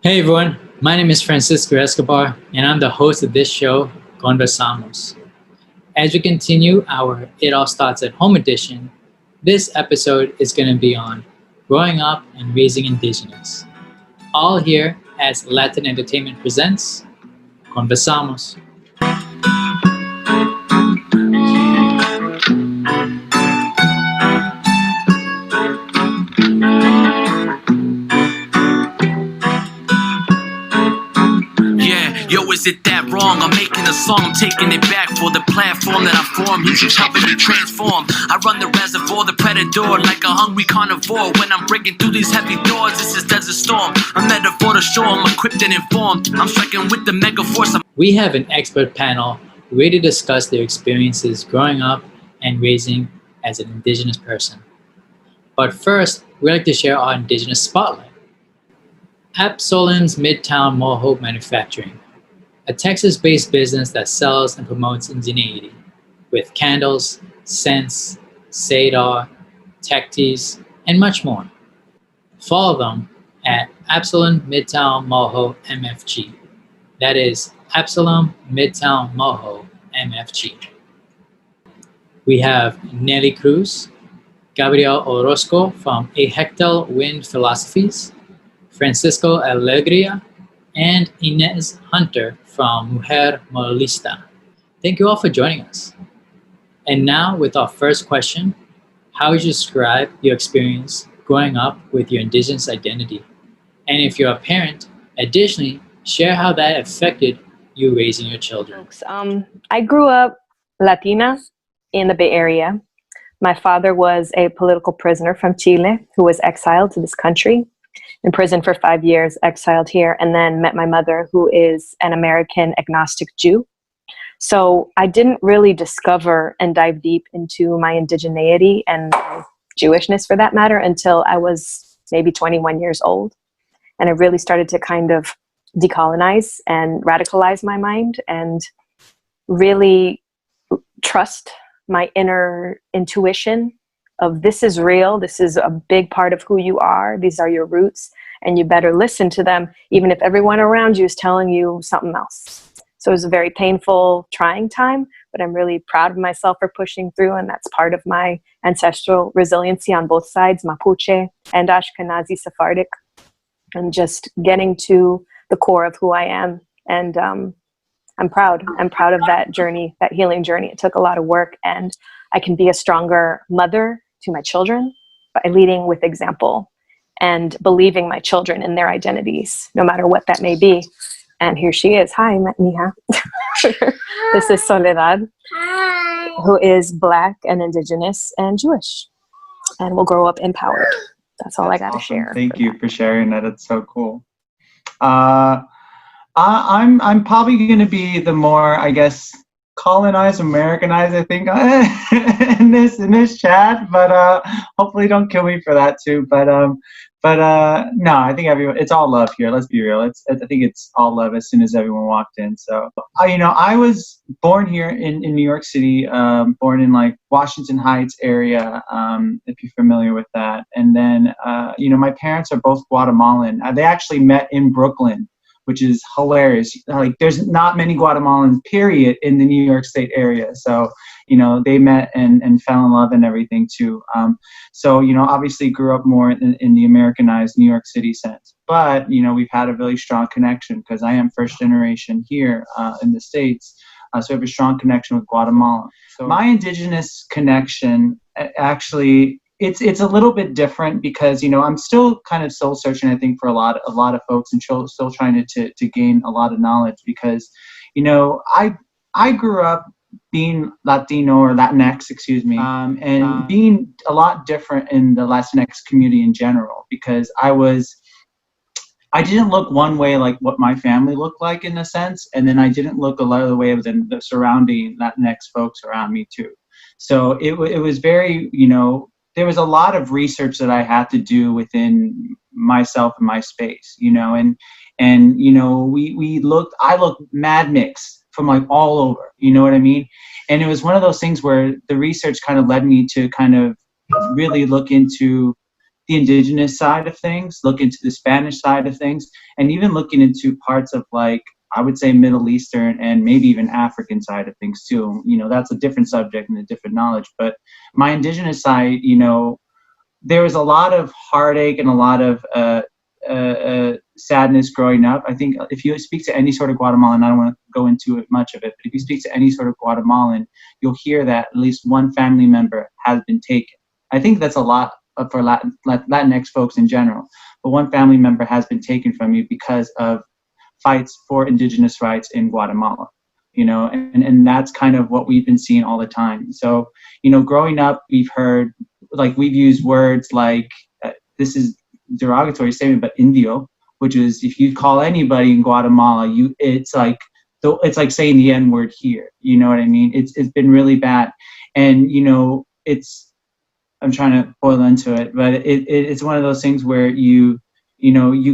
Hey everyone, my name is Francisco Escobar, and I'm the host of this show, Conversamos. As we continue our It All Starts at Home edition, this episode is going to be on growing up and raising Indigenous. All here as Latin Entertainment presents Conversamos. Is it that wrong? I'm making a song, I'm taking it back for the platform that I formed. You should help me transform. I run the reservoir, the predator, like a hungry carnivore. When I'm breaking through these heavy doors, this is Desert Storm. A metaphor to show I'm equipped and informed. I'm striking with the mega force. We have an expert panel ready to discuss their experiences growing up and raising as an Indigenous person. But first, we'd like to share our Indigenous spotlight. Absolen's Midtown Mojo Manufacturing, a Texas-based business that sells and promotes Indigeneity with candles, scents, sadar, tech teas, and much more. Follow them at Absolen Midtown Mojo MFG. That is Absolen Midtown Mojo MFG. We have Nelly Cruz, Gabriel Orozco from A Hectel Wind Philosophies, Francisco Alegria, and Inez Hunter from Mujer Moralista. Thank you all for joining us. And now with our first question, how would you describe your experience growing up with your Indigenous identity? And if you're a parent, additionally, share how that affected you raising your children. I grew up Latina in the Bay Area. My father was a political prisoner from Chile who was exiled to this country. In prison for 5 years, exiled here, and then met my mother, who is an American agnostic Jew. So I didn't really discover and dive deep into my indigeneity and Jewishness, for that matter, until I was maybe 21 years old. And I really started to kind of decolonize and radicalize my mind and really trust my inner intuition of this is real, this is a big part of who you are, these are your roots, and you better listen to them, even if everyone around you is telling you something else. So it was a very painful, trying time, but I'm really proud of myself for pushing through, and that's part of my ancestral resiliency on both sides, Mapuche and Ashkenazi Sephardic, and just getting to the core of who I am. And I'm proud of that journey, that healing journey. It took a lot of work, and I can be a stronger mother to my children by leading with example and believing my children in their identities, no matter what that may be. And here she is. Hi, mija. This is Soledad, who is Black and Indigenous and Jewish, and will grow up empowered. That's all I got to share. Thank you for sharing that. It's so cool. I'm probably going to be the more, I guess, colonized, Americanized, I think, in this chat, but hopefully don't kill me for that too. But no, I think everyone, it's all love here. Let's be real. I think it's all love as soon as everyone walked in. So, I was born here in New York City, born in like Washington Heights area, if you're familiar with that. And then, my parents are both Guatemalan. They actually met in Brooklyn, which is hilarious. Like, there's not many Guatemalans, period, in the New York State area. So, they met and fell in love and everything too. So, obviously grew up more in the Americanized New York City sense. But, we've had a really strong connection because I am first generation here in the States. So we have a strong connection with Guatemala. So my Indigenous connection, actually, it's a little bit different because, I'm still kind of soul searching, I think, for a lot of folks, and still trying to gain a lot of knowledge because, I grew up being Latino or Latinx, and being a lot different in the Latinx community in general because I didn't look one way like what my family looked like in a sense, and then I didn't look a lot of the way than the surrounding Latinx folks around me too. So it was very, there was a lot of research that I had to do within myself and my space, I looked mad mixed from like all over, you know what I mean? And it was one of those things where the research kind of led me to kind of really look into the indigenous side of things, look into the Spanish side of things, and even looking into parts of like, I would say Middle Eastern and maybe even African side of things too. You know, that's a different subject and a different knowledge. But my indigenous side, you know, there was a lot of heartache and a lot of sadness growing up. I think if you speak to any sort of Guatemalan, I don't want to go into it much of it, but if you speak to any sort of Guatemalan, you'll hear that at least one family member has been taken. I think that's a lot for Latinx folks in general, but one family member has been taken from you because of fights for indigenous rights in Guatemala, you know, and that's kind of what we've been seeing all the time. So, you know, growing up, we've heard, like, we've used words like, this is derogatory statement, but indio, which is, if you call anybody in Guatemala, it's like saying the N word here. You know what I mean? It's been really bad. And, you know, I'm trying to boil into it, but it's one of those things where you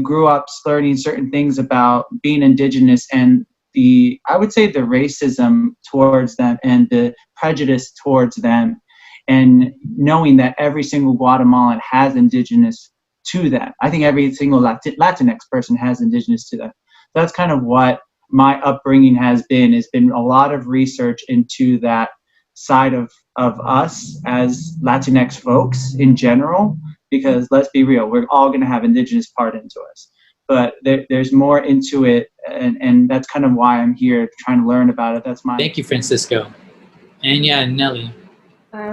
grew up learning certain things about being indigenous and I would say the racism towards them and the prejudice towards them, and knowing that every single Guatemalan has indigenous to them. I think every single Latinx person has indigenous to them. That's kind of what my upbringing has been. It's been a lot of research into that side of us as Latinx folks in general, because let's be real, we're all going to have indigenous part into us. But there's more into it, and that's kind of why I'm here trying to learn about it. Thank you, Francisco. And yeah, Nelly.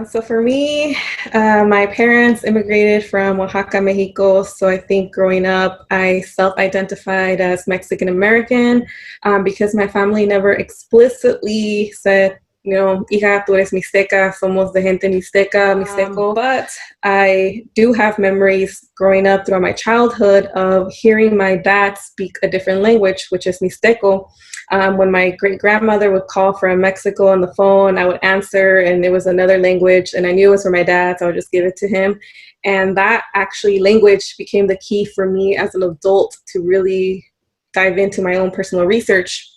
So for me, my parents immigrated from Oaxaca, Mexico. So I think growing up, I self-identified as Mexican American because my family never explicitly said, you know, hija, tú eres Mixteca, somos de gente Mixteca, Mixteco. But I do have memories growing up throughout my childhood of hearing my dad speak a different language, which is Mixteco. When my great-grandmother would call from Mexico on the phone, I would answer, and it was another language, and I knew it was for my dad, so I would just give it to him. And that actually language became the key for me as an adult to really dive into my own personal research.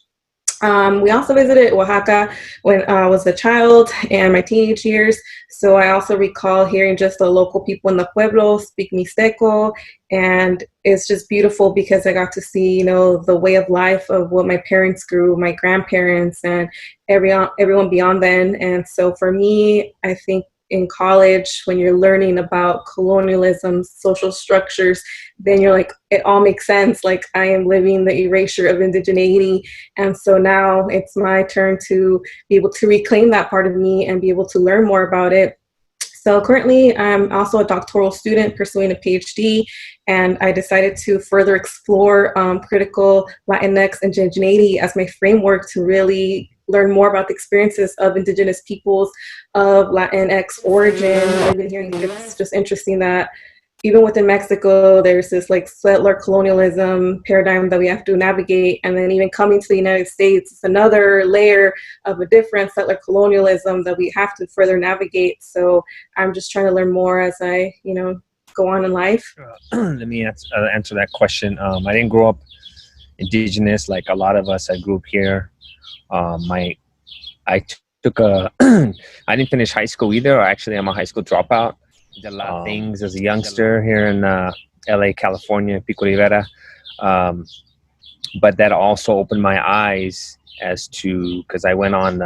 We also visited Oaxaca when I was a child and my teenage years. So I also recall hearing just the local people in the pueblo speak Mixteco. And it's just beautiful because I got to see, you know, the way of life of what my parents grew, my grandparents, and everyone beyond then. And so for me, I think in college, when you're learning about colonialism, social structures, then you're like, it all makes sense. Like, I am living the erasure of indigeneity. And so now it's my turn to be able to reclaim that part of me and be able to learn more about it. So currently, I'm also a doctoral student pursuing a PhD, and I decided to further explore critical Latinx indigeneity as my framework to really learn more about the experiences of indigenous peoples of Latinx origin. I've been hearing it's just interesting that even within Mexico, there's this like settler colonialism paradigm that we have to navigate. And then even coming to the United States, it's another layer of a different settler colonialism that we have to further navigate. So I'm just trying to learn more as I, you know, go on in life. Let me answer that question. I didn't grow up indigenous like a lot of us. I grew up here. I didn't finish high school either. Actually, I'm a high school dropout. Did a lot of things as a youngster here in LA, California, Pico Rivera. But that also opened my eyes as to, because I went on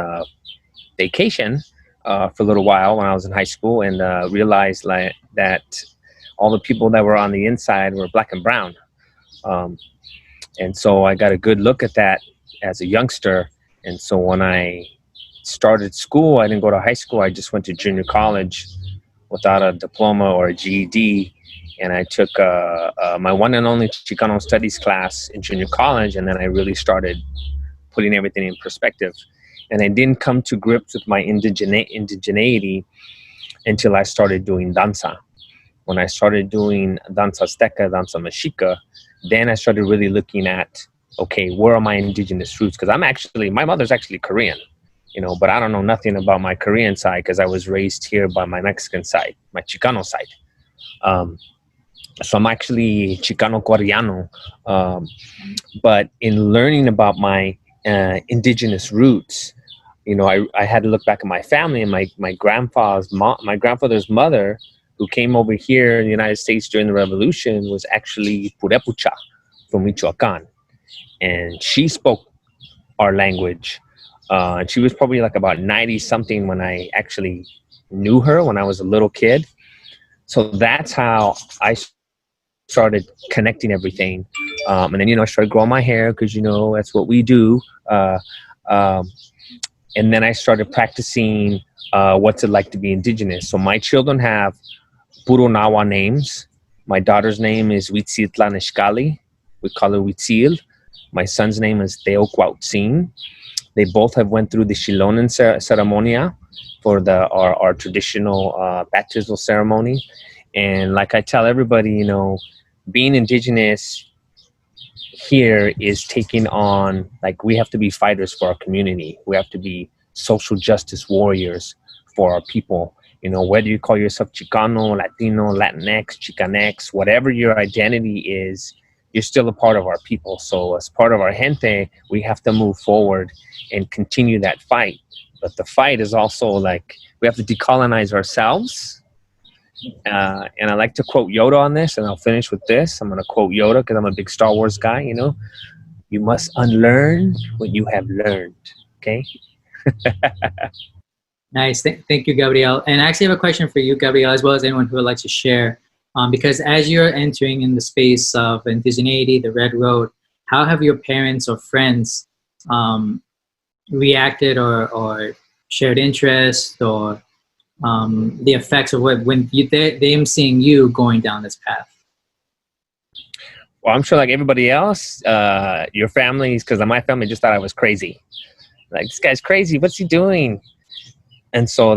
vacation for a little while when I was in high school, and realized like that all the people that were on the inside were black and brown. And so I got a good look at that as a youngster. And so when I started school, I didn't go to high school. I just went to junior college without a diploma or a GED. And I took my one and only Chicano studies class in junior college. And then I really started putting everything in perspective. And I didn't come to grips with my indigeneity until I started doing danza. When I started doing danza Azteca, danza Mexica, then I started really looking at, okay, where are my indigenous roots? Because my mother's actually Korean, you know, but I don't know nothing about my Korean side because I was raised here by my Mexican side, my Chicano side. So I'm actually Chicano Coreano. But in learning about my indigenous roots, you know, I had to look back at my family, and my grandfather's mother who came over here in the United States during the revolution was actually Purepucha from Michoacan. And she spoke our language. And she was probably like about 90 something when I actually knew her, when I was a little kid. So that's how I started connecting everything. And then, I started growing my hair because, that's what we do. And then I started practicing what's it like to be indigenous. So my children have Puro Nawa names. My daughter's name is Huitziltla Nexcali. We call her Huitzil. My son's name is Teo Cuautzin. They both have went through the Xilonen ceremonia for our traditional baptismal ceremony. And like I tell everybody, being indigenous here is taking on, like, we have to be fighters for our community. We have to be social justice warriors for our people. Whether you call yourself Chicano, Latino, Latinx, Chicanx, whatever your identity is, you're still a part of our people. So as part of our gente, we have to move forward and continue that fight. But the fight is also like, we have to decolonize ourselves. And I like to quote Yoda on this, and I'll finish with this. I'm going to quote Yoda because I'm a big Star Wars guy, You must unlearn what you have learned, okay? Nice. Thank you, Gabriel. And I actually have a question for you, Gabriel, as well as anyone who would like to share. Because as you're entering in the space of indigeneity, the Red Road, how have your parents or friends reacted or shared interest or the effects of when them seeing you going down this path? Well, I'm sure like everybody else, your families, because my family just thought I was crazy. Like, this guy's crazy. What's he doing? And so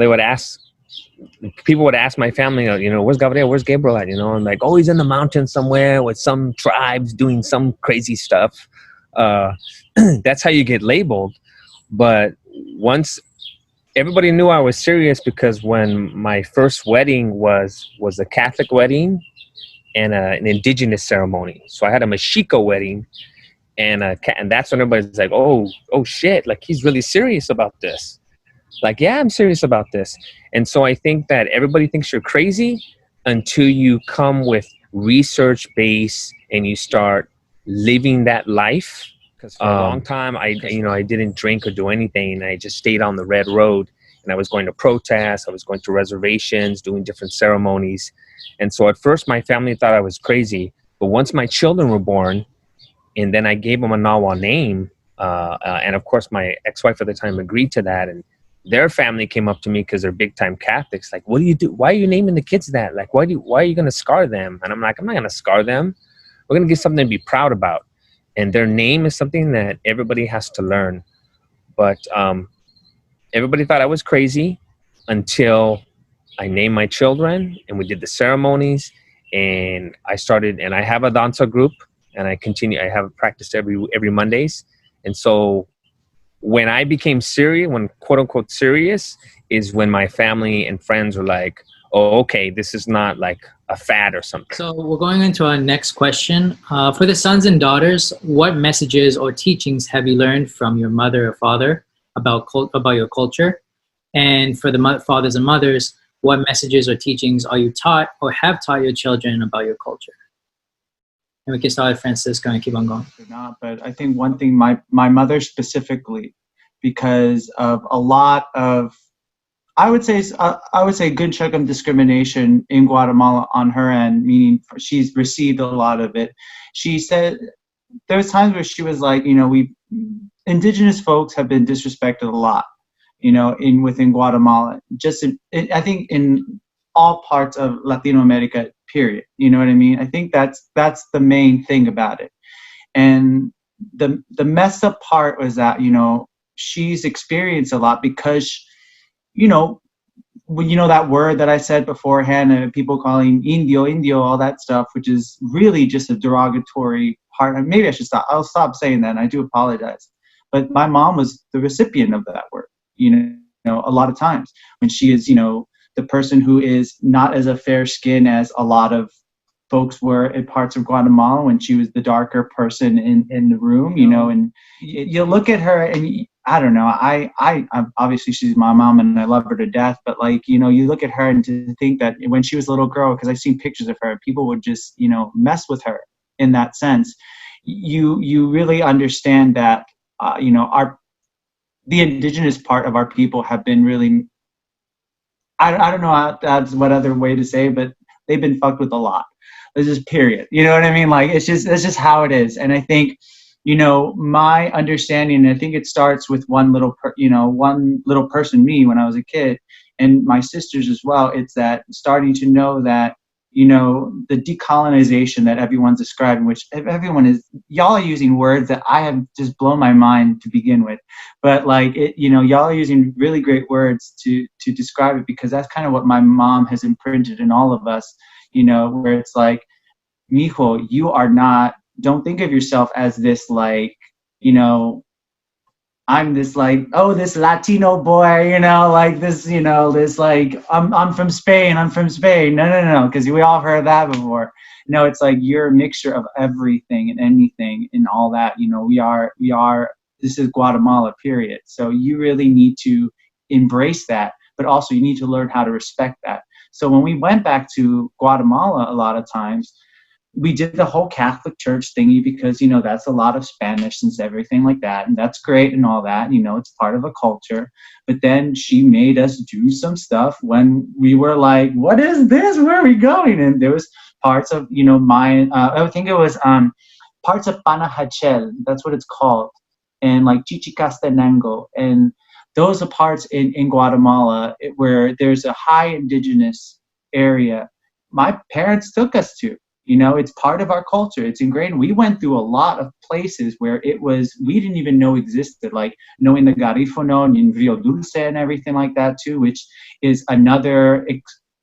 people would ask my family, where's Gabriel? Where's Gabriel at? And like, oh, he's in the mountains somewhere with some tribes doing some crazy stuff. That's how you get labeled. But once everybody knew I was serious, because when my first wedding was a Catholic wedding and an indigenous ceremony. So I had a Mexico wedding, and that's when everybody's like, oh shit, like, he's really serious about this. Like, yeah, I'm serious about this. And so I think that everybody thinks you're crazy until you come with research base and you start living that life. Because for a long time, I didn't drink or do anything. I just stayed on the Red Road, and I was going to protests. I was going to reservations, doing different ceremonies. And so at first, my family thought I was crazy. But once my children were born, and then I gave them a Nawa name, and of course, my ex-wife at the time agreed to that. And their family came up to me because they're big time Catholics. Like, what do you do? Why are you naming the kids that? Like, why are you going to scar them? And I'm like, I'm not going to scar them. We're going to give something to be proud about. And their name is something that everybody has to learn. But everybody thought I was crazy until I named my children and we did the ceremonies, and I have a danza group, and I have practiced every Mondays. And so when I became serious, when quote unquote serious, is when my family and friends were like, oh, okay, this is not like a fad or something. So we're going into our next question. For the sons and daughters, what messages or teachings have you learned from your mother or father about your culture? And for the fathers and mothers, what messages or teachings are you taught or have taught your children about your culture? And we can start with Francisco and keep on going. Not, but I think one thing, my mother specifically, because of a lot of, I would say a good chunk of discrimination in Guatemala on her end, meaning she's received a lot of it. She said there was times where she was like, we indigenous folks have been disrespected a lot, within Guatemala. I think in all parts of Latino America, period. You know what I mean? I think that's the main thing about it. And the messed up part was that, she's experienced a lot because, that word that I said beforehand, and people calling Indio, all that stuff, which is really just a derogatory part. Maybe I should stop. I'll stop saying that. And I do apologize. But my mom was the recipient of that word, a lot of times when she is, the person who is not as a fair skin as a lot of folks were in parts of Guatemala, when she was the darker person in the room, and you look at her and I don't know. I'm obviously she's my mom and I love her to death, but like, you know, you look at her and to think that when she was a little girl, because I've seen pictures of her, people would just, you know, mess with her in that sense. You really understand that, you know, the indigenous part of our people have been really, I don't know how that's what other way to say, but they've been fucked with a lot. It's just period. You know what I mean? Like, it's just how it is. And I think, you know, my understanding, I think it starts with one little person, me, when I was a kid, and my sisters as well. It's that starting to know that, you know, the decolonization that everyone's describing, which everyone is, y'all are using words that I have just blown my mind to begin with. But like, it, you know, y'all are using really great words to describe it, because that's kind of what my mom has imprinted in all of us, you know, where it's like, mijo, you are not, don't think of yourself as this, like, you know, I'm this like, oh, this Latino boy, you know, like this, you know, this like, I'm from Spain, I'm from Spain. No, because we all heard that before. No, it's like you're a mixture of everything and anything and all that. You know, we are, this is Guatemala, period. So you really need to embrace that, but also you need to learn how to respect that. So when we went back to Guatemala, a lot of times, we did the whole Catholic Church thingy because, you know, that's a lot of Spanish and everything like that. And that's great and all that, you know, it's part of a culture. But then she made us do some stuff when we were like, what is this? Where are we going? And there was parts of, you know, I think it was parts of Panajachel. That's what it's called. And like Chichicastenango. And those are parts in Guatemala where there's a high indigenous area. My parents took us to. You know, it's part of our culture. It's ingrained. We went through a lot of places where it was, we didn't even know existed, like knowing the Garifuno and Rio Dulce and everything like that too, which is another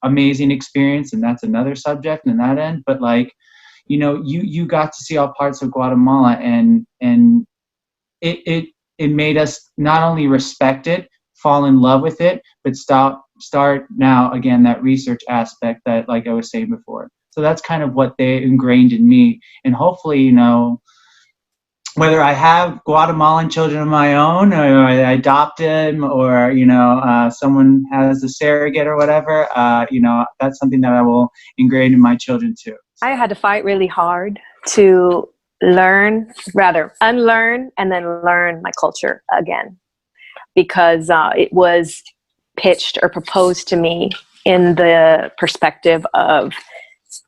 amazing experience. And that's another subject in that end. But like, you know, you got to see all parts of Guatemala, and it made us not only respect it, fall in love with it, but start now, again, that research aspect that, like I was saying before. So that's kind of what they ingrained in me. And hopefully, you know, whether I have Guatemalan children of my own, or I adopt them, or, you know, someone has a surrogate or whatever, you know, that's something that I will ingrain in my children too. I had to fight really hard to unlearn, and then learn my culture again, because it was pitched or proposed to me in the perspective of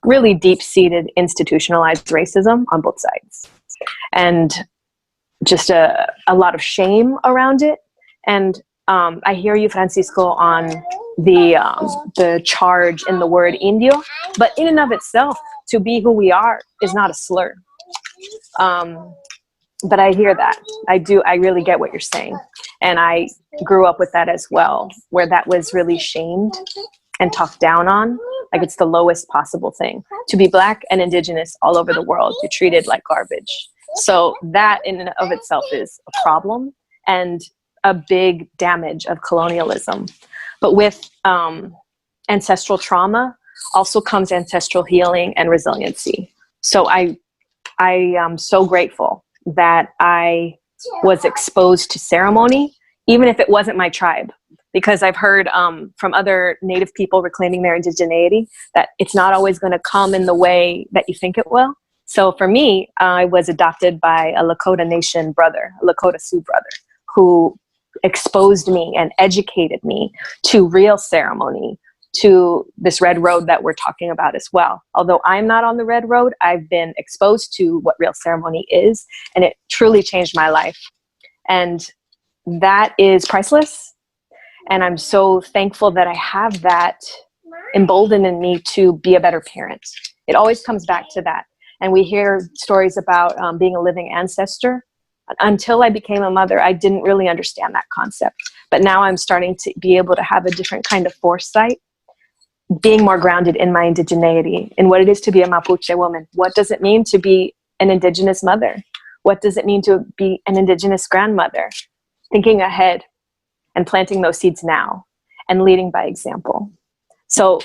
really deep-seated institutionalized racism on both sides, and just a lot of shame around it. And I hear you, Francisco, on the charge in the word Indio, but in and of itself, to be who we are is not a slur. But I hear that. I really get what you're saying. And I grew up with that as well, where that was really shamed and talked down on. Like, it's the lowest possible thing. To be Black and Indigenous all over the world, you're treated like garbage. So that in and of itself is a problem and a big damage of colonialism. But with ancestral trauma also comes ancestral healing and resiliency. So I am so grateful that I was exposed to ceremony, even if it wasn't my tribe. Because I've heard from other Native people reclaiming their indigeneity that it's not always going to come in the way that you think it will. So for me, I was adopted by a Lakota Nation brother, a Lakota Sioux brother, who exposed me and educated me to real ceremony, to this red road that we're talking about as well. Although I'm not on the red road, I've been exposed to what real ceremony is, and it truly changed my life. And that is priceless. And I'm so thankful that I have that emboldened in me to be a better parent. It always comes back to that. And we hear stories about being a living ancestor. Until I became a mother, I didn't really understand that concept. But now I'm starting to be able to have a different kind of foresight, being more grounded in my indigeneity, in what it is to be a Mapuche woman. What does it mean to be an Indigenous mother? What does it mean to be an Indigenous grandmother? Thinking ahead and planting those seeds now and leading by example. So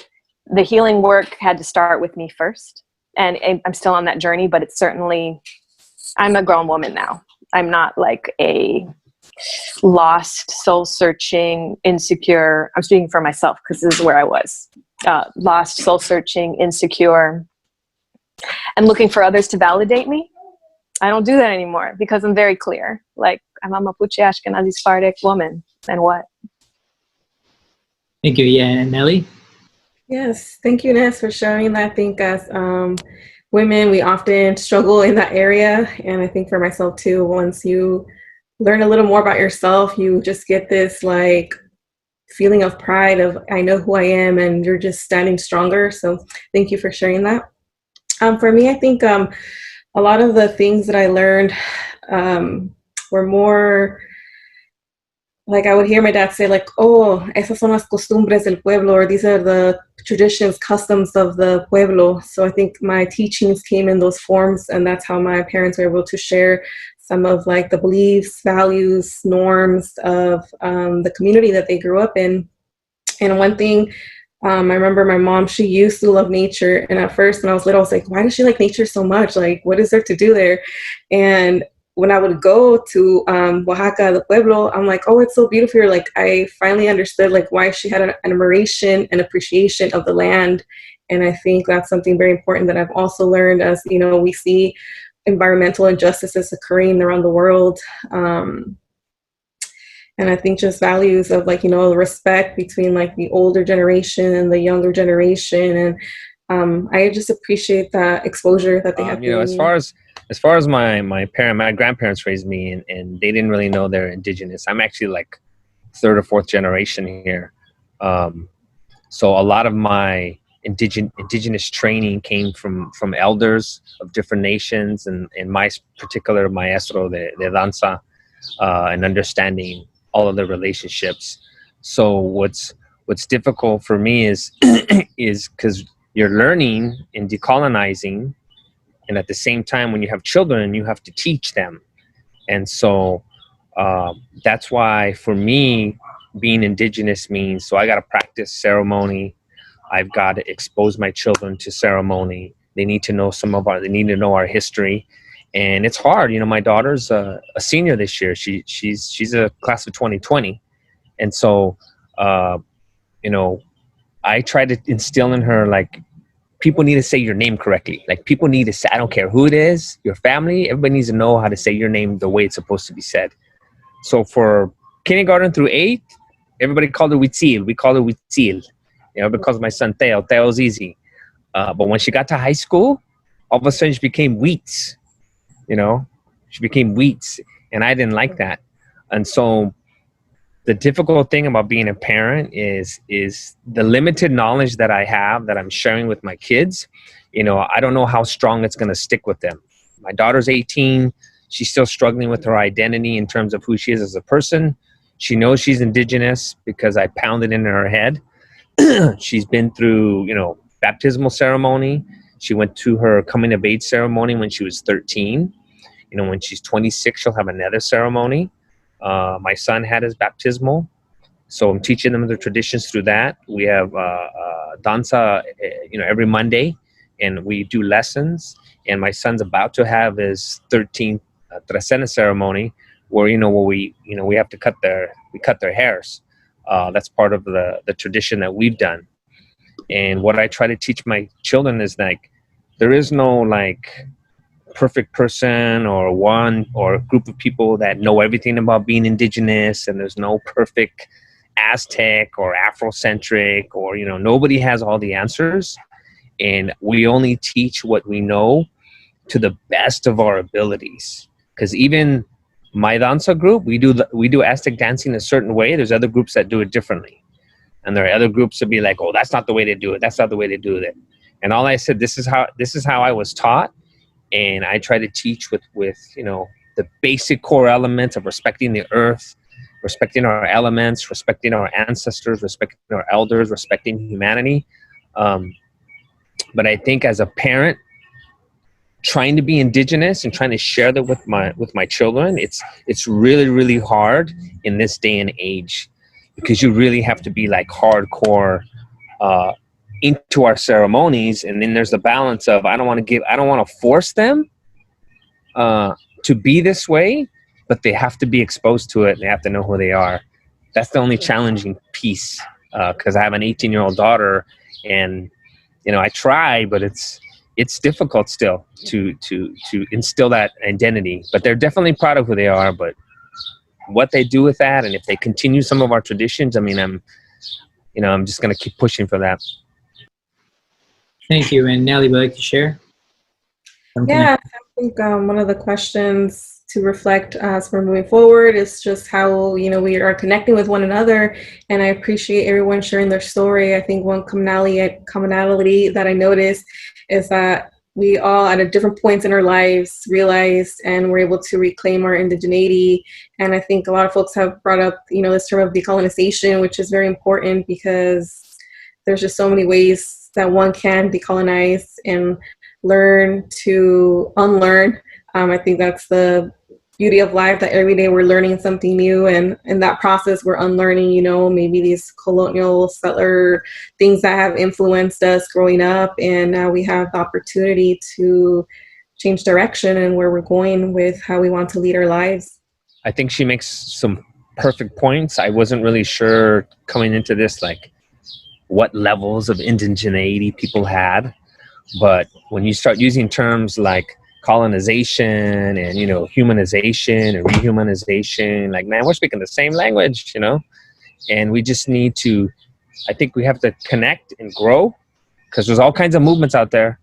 the healing work had to start with me first. And I'm still on that journey, but it's certainly, I'm a grown woman now. I'm not like a lost, soul-searching, insecure. I'm speaking for myself because this is where I was. Lost, soul-searching, insecure, and looking for others to validate me. I don't do that anymore because I'm very clear. Like, I'm a Mapuche Ashkenazi Sephardic woman, and what? Thank you. Yeah, and Nelly? Yes, thank you, Ness, for sharing that. I think as women, we often struggle in that area. And I think for myself too, once you learn a little more about yourself, you just get this like feeling of pride of, I know who I am, and you're just standing stronger. So thank you for sharing that. For me, I think a lot of the things that I learned were more like, I would hear my dad say like, oh, esas son las costumbres del pueblo, or these are the traditions, customs of the pueblo. So I think my teachings came in those forms, and that's how my parents were able to share some of like the beliefs, values, norms of the community that they grew up in. And one thing, I remember my mom, she used to love nature. And at first when I was little, I was like, why does she like nature so much? Like, what is there to do there? And when I would go to Oaxaca, the pueblo, I'm like, oh, it's so beautiful here. Like, I finally understood like why she had an admiration and appreciation of the land. And I think that's something very important that I've also learned as, you know, we see environmental injustices occurring around the world. And I think just values of like, you know, respect between like the older generation and the younger generation. And I just appreciate that exposure that they have. You know, as far as my grandparents raised me, and they didn't really know they're indigenous. I'm actually like third or fourth generation here. So a lot of my indigenous training came from elders of different nations, and my particular maestro de danza, and understanding all of the relationships. So what's difficult for me is because you're learning and decolonizing, and at the same time, when you have children, you have to teach them. And so that's why for me, being indigenous means, so I got to practice ceremony. I've got to expose my children to ceremony. They need to know they need to know our history. And it's hard. You know, my daughter's a senior this year. She's a class of 2020. And so, you know, I try to instill in her, like, people need to say your name correctly. Like, people need to say, I don't care who it is, your family, everybody needs to know how to say your name the way it's supposed to be said. So for kindergarten through 8th, everybody called her Huitzil. We called her Huitzil. You know, because my son Theo. Theo's easy. But when she got to high school, all of a sudden she became Wheats. You know, she became Wheats, and I didn't like that. And so the difficult thing about being a parent is the limited knowledge that I have that I'm sharing with my kids. You know, I don't know how strong it's going to stick with them. My daughter's 18. She's still struggling with her identity in terms of who she is as a person. She knows she's indigenous because I pounded into her head. She's been through, you know, baptismal ceremony. She went to her coming of age ceremony when she was 13. You know, when she's 26, she'll have another ceremony. My son had his baptismal. So I'm teaching them the traditions through that. We have danza, you know, every Monday, and we do lessons. And my son's about to have his 13th trecena ceremony, where, you know, we have to cut their hairs. That's part of the tradition that we've done. And what I try to teach my children is, like, there is no like perfect person or one or a group of people that know everything about being indigenous, and there's no perfect Aztec or Afrocentric, or, you know, nobody has all the answers, and we only teach what we know to the best of our abilities. Because even my danza group, we do Aztec dancing a certain way. There's other groups that do it differently, and there are other groups that be like, oh, that's not the way to do it. That's not the way to do it. And all I said, this is how I was taught. And I try to teach with, you know, the basic core elements of respecting the earth, respecting our elements, respecting our ancestors, respecting our elders, respecting humanity. But I think as a parent, trying to be indigenous and trying to share that with my children, it's really, really hard in this day and age, because you really have to be like hardcore into our ceremonies. And then there's the balance of, I don't want to force them to be this way, but they have to be exposed to it. And they have to know who they are. That's the only challenging piece, because I have an 18-year-old daughter, and I try, but it's difficult still to instill that identity. But they're definitely proud of who they are. But what they do with that, and if they continue some of our traditions, I mean, I'm just going to keep pushing for that. Thank you. And Nelly, would you like to share? Yeah, I think one of the questions to reflect as we're moving forward is just how, we are connecting with one another. And I appreciate everyone sharing their story. I think one commonality that I noticed is that we all at different points in our lives realized and were able to reclaim our indigeneity. And I think a lot of folks have brought up, this term of decolonization, which is very important because there's just so many ways that one can decolonize and learn to unlearn. I think that's the beauty of life, that every day we're learning something new, and in that process we're unlearning, maybe these colonial settler things that have influenced us growing up, and now we have the opportunity to change direction and where we're going with how we want to lead our lives. I think she makes some perfect points. I wasn't really sure coming into this, like, what levels of indigeneity people had. But when you start using terms like colonization and, humanization and rehumanization, like, man, we're speaking the same language, and we just need to, I think we have to connect and grow, because there's all kinds of movements out there.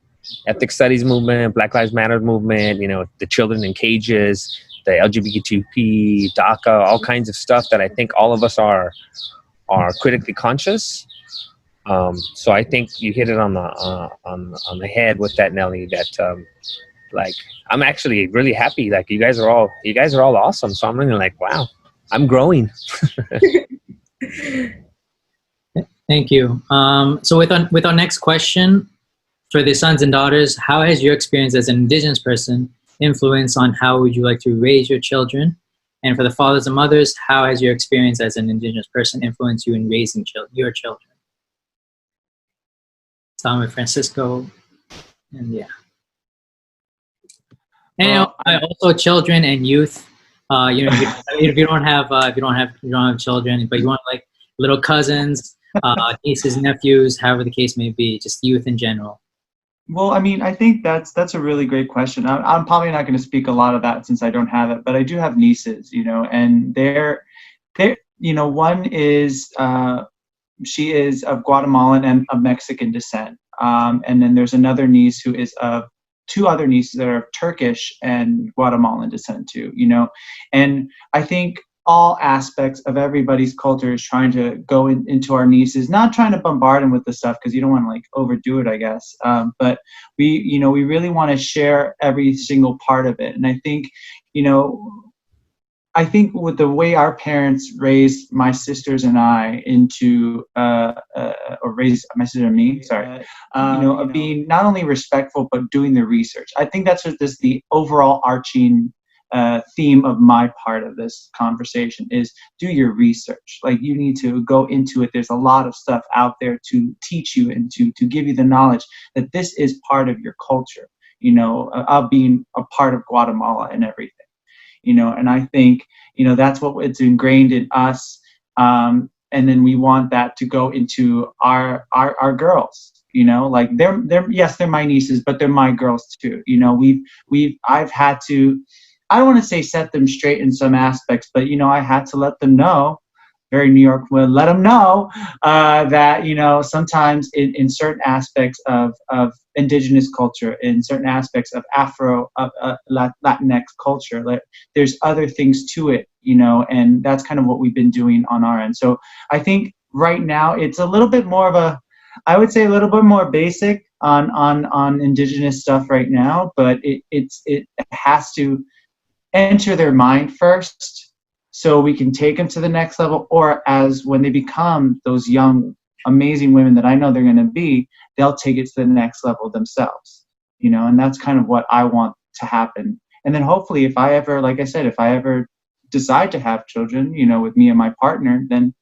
Ethnic studies movement, Black Lives Matter movement, the children in cages, the LGBTQ, DACA, all kinds of stuff that I think all of us are critically conscious. So I think you hit it on the head with that, Nelly, that, like, I'm actually really happy. Like, you guys are all awesome. So I'm really like, wow, I'm growing. Thank you. So with our next question, for the sons and daughters, how has your experience as an Indigenous person influence on how would you like to raise your children? And for the fathers and mothers, how has your experience as an Indigenous person influenced you in raising your children? Starting with Francisco, and yeah. And also children and youth. If you don't have children, but you want like little cousins, nieces, nephews, however the case may be, just youth in general. Well, I mean, I think that's a really great question. I'm probably not going to speak a lot of that since I don't have it, but I do have nieces, and they're one is she is of Guatemalan and of Mexican descent, and then there's another niece who is of two other nieces that are of Turkish and Guatemalan descent too, and I think all aspects of everybody's culture is trying to go into our nieces, not trying to bombard them with the stuff because you don't want to like overdo it, I guess. But we really want to share every single part of it. And I think, with the way our parents raised my sisters and I into, or raised my sister and me, of being not only respectful, but doing the research. I think that's just the overall arching theme of my part of this conversation is do your research. Like, you need to go into it. There's a lot of stuff out there to teach you and to give you the knowledge that this is part of your culture, of being a part of Guatemala and everything, and I think, that's what it's ingrained in us. And then we want that to go into our girls, like they're my nieces, but they're my girls too. I've had to, I don't want to say set them straight in some aspects, but, I had to let them know, very New York will let them know that, sometimes in certain aspects of Indigenous culture, in certain aspects of Latinx culture, like, there's other things to it, and that's kind of what we've been doing on our end. So I think right now it's a little bit more of I would say a little bit more basic on Indigenous stuff right now, but it has to enter their mind first so we can take them to the next level, or as when they become those young, amazing women that I know they're going to be, they'll take it to the next level themselves, and that's kind of what I want to happen. And then hopefully if I ever decide to have children, with me and my partner, then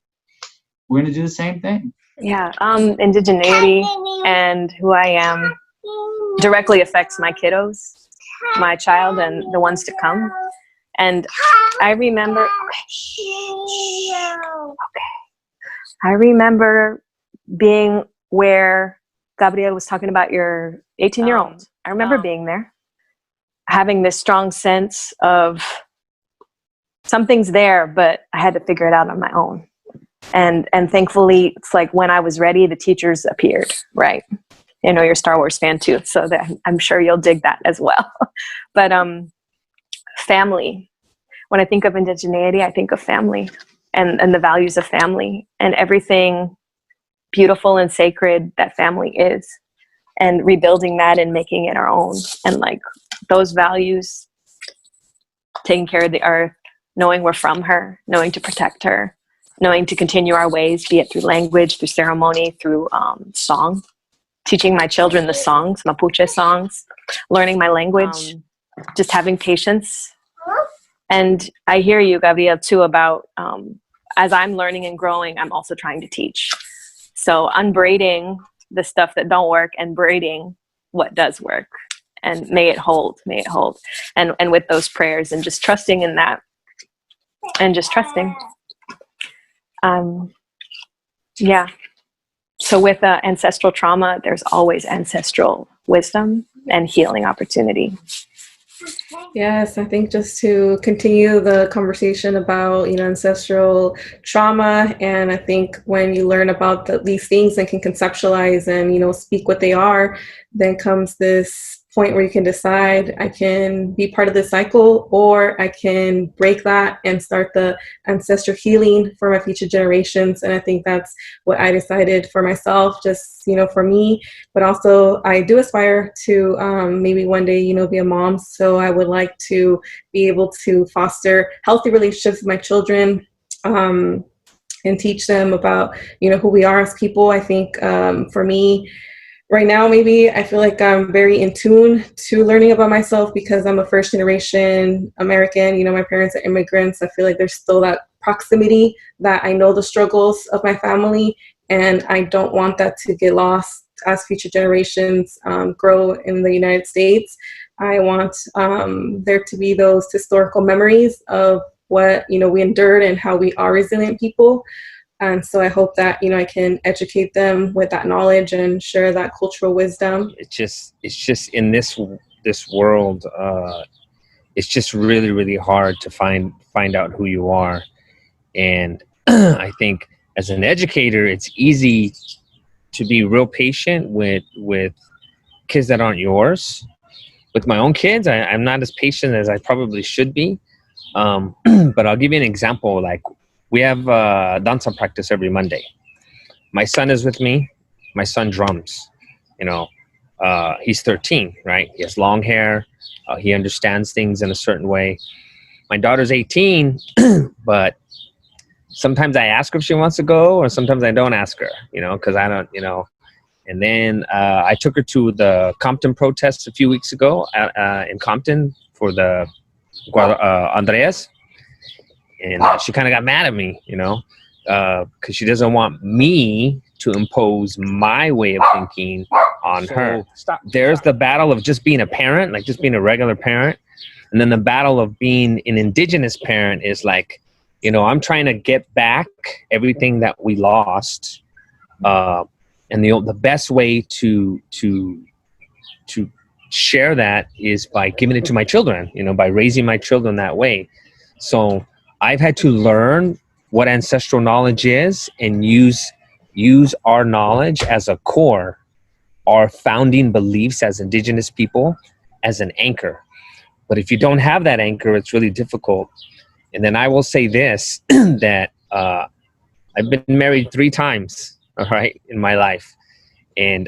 we're going to do the same thing. Yeah, indigeneity and who I am directly affects my kiddos, my child, and the ones to come. And I remember, I remember being where Gabriel was talking about your 18-year-old. I remember being there, having this strong sense of something's there, but I had to figure it out on my own. And thankfully, it's like when I was ready, the teachers appeared, right? You know, you're a Star Wars fan too, so that I'm sure you'll dig that as well. But family. When I think of indigeneity, I think of family and the values of family and everything beautiful and sacred that family is, and rebuilding that and making it our own. And like those values, taking care of the earth, knowing we're from her, knowing to protect her, knowing to continue our ways, be it through language, through ceremony, through song, teaching my children the songs, Mapuche songs, learning my language, just having patience. And I hear you, Gabriel, too, about as I'm learning and growing, I'm also trying to teach. So unbraiding the stuff that don't work and braiding what does work, and may it hold. And with those prayers and just trusting in that and just trusting. Yeah. So with ancestral trauma, there's always ancestral wisdom and healing opportunity. Yes, I think just to continue the conversation about, ancestral trauma, and I think when you learn about these things and can conceptualize and, speak what they are, then comes this point where you can decide, I can be part of this cycle, or I can break that and start the ancestral healing for my future generations. And I think that's what I decided for myself, just, for me, but also I do aspire to maybe one day, be a mom. So I would like to be able to foster healthy relationships with my children, and teach them about, who we are as people. I think for me, right now, maybe I feel like I'm very in tune to learning about myself because I'm a first generation American. My parents are immigrants. I feel like there's still that proximity that I know the struggles of my family, and I don't want that to get lost as future generations grow in the United States. I want there to be those historical memories of what, we endured and how we are resilient people. And so I hope that, I can educate them with that knowledge and share that cultural wisdom. It's just in this world, it's just really, really hard to find out who you are. And I think as an educator, it's easy to be real patient with kids that aren't yours. With my own kids, I'm not as patient as I probably should be. But I'll give you an example. Like, we have danza practice every Monday. My son is with me. My son drums. He's 13, right? He has long hair. He understands things in a certain way. My daughter's 18, but sometimes I ask her if she wants to go, or sometimes I don't ask her, because I don't, And then I took her to the Compton protests a few weeks ago in Compton for the Andreas. And she kind of got mad at me, because she doesn't want me to impose my way of thinking on her. There's the battle of just being a parent, like just being a regular parent. And then the battle of being an indigenous parent is like, I'm trying to get back everything that we lost. And the best way to share that is by giving it to my children, by raising my children that way. So I've had to learn what ancestral knowledge is and use our knowledge as a core, our founding beliefs as indigenous people, as an anchor. But if you don't have that anchor, it's really difficult. And then I will say this, that I've been married 3 times, all right, in my life. And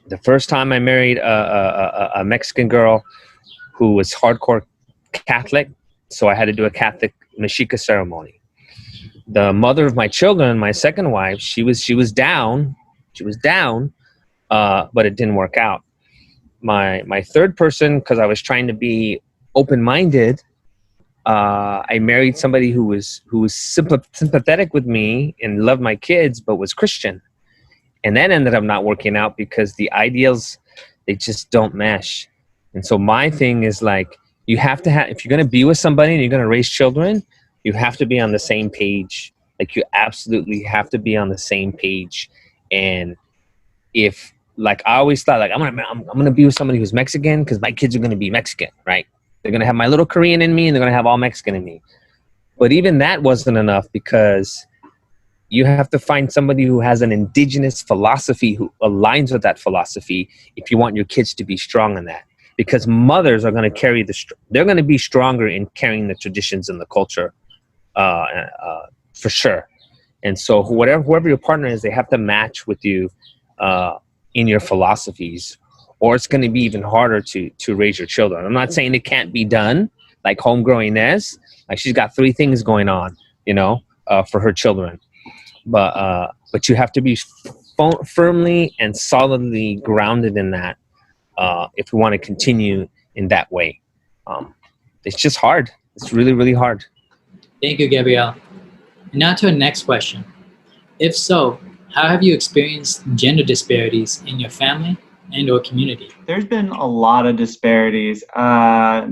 the first time I married a Mexican girl who was hardcore Catholic, so I had to do a Catholic Mexica ceremony. The mother of my children, my second wife, she was down, but it didn't work out. My third person, because I was trying to be open-minded, I married somebody who was sympathetic with me and loved my kids, but was Christian. And that ended up not working out because the ideals, they just don't mesh. And so my thing is like, you have to have, if you're going to be with somebody and you're going to raise children, you have to be on the same page. Like, you absolutely have to be on the same page. And if, like, I always thought, like, I'm gonna be with somebody who's Mexican because my kids are gonna be Mexican, right? They're gonna have my little Korean in me, and they're gonna have all Mexican in me. But even that wasn't enough, because you have to find somebody who has an indigenous philosophy, who aligns with that philosophy, if you want your kids to be strong in that. Because mothers are gonna carry they're gonna be stronger in carrying the traditions and the culture, for sure. And so whoever your partner is, they have to match with you in your philosophies, or it's going to be even harder to raise your children. I'm not saying it can't be done, like homegrowing Nez. Like, she's got 3 things going on, for her children. But you have to be firmly and solidly grounded in that if we want to continue in that way. It's just hard. It's really, really hard. Thank you, Gabrielle. And now to our next question. If so, how have you experienced gender disparities in your family and or community? There's been a lot of disparities. I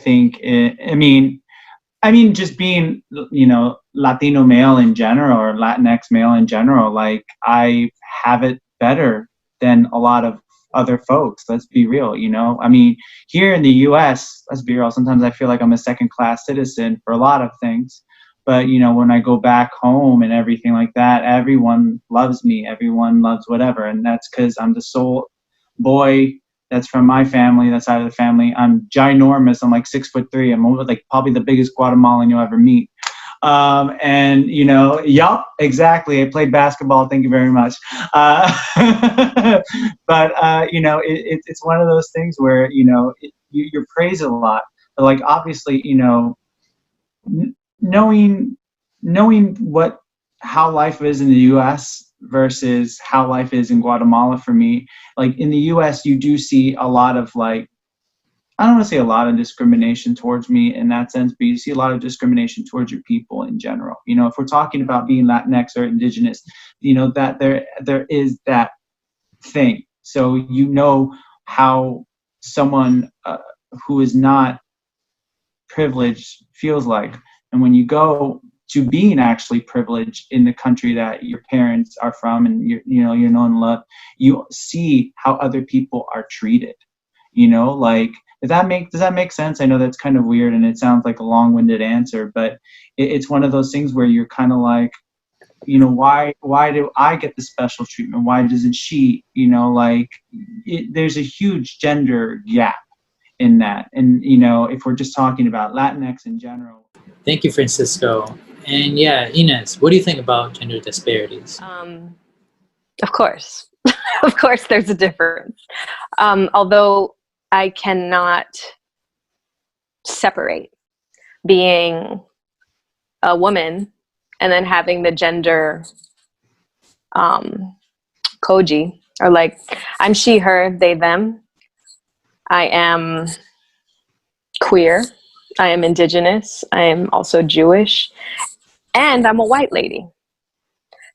think, just being, Latino male in general, or Latinx male in general, like, I have it better than a lot of other folks. Let's be real, here in the US, let's be real, sometimes I feel like I'm a second-class citizen for a lot of things. But, when I go back home and everything like that, everyone loves me. Everyone loves whatever. And that's because I'm the sole boy that's from my family, that side of the family. I'm ginormous. I'm like 6'3". I'm like probably the biggest Guatemalan you'll ever meet. Yup, exactly. I played basketball. Thank you very much. It's one of those things where, you're praised a lot. But, like, obviously, knowing how life is in the U.S. versus how life is in Guatemala for me, like, in the U.S. you do see a lot of, like, I don't want to say a lot of discrimination towards me in that sense, but you see a lot of discrimination towards your people in general. If we're talking about being Latinx or Indigenous, that there is that thing. So how someone who is not privileged feels like. And when you go to being actually privileged in the country that your parents are from, and you know and love, you see how other people are treated. Like, does that make sense? I know that's kind of weird, and it sounds like a long-winded answer, but it's one of those things where you're kind of like, why do I get the special treatment? Why doesn't she? There's a huge gender gap in that. And if we're just talking about Latinx in general. Thank you, Francisco. And yeah, Inez, what do you think about gender disparities? Of course. Of course there's a difference. Although I cannot separate being a woman and then having the gender koji, or like, I'm she, her, they, them. I am queer. I am Indigenous. I am also Jewish. And I'm a white lady.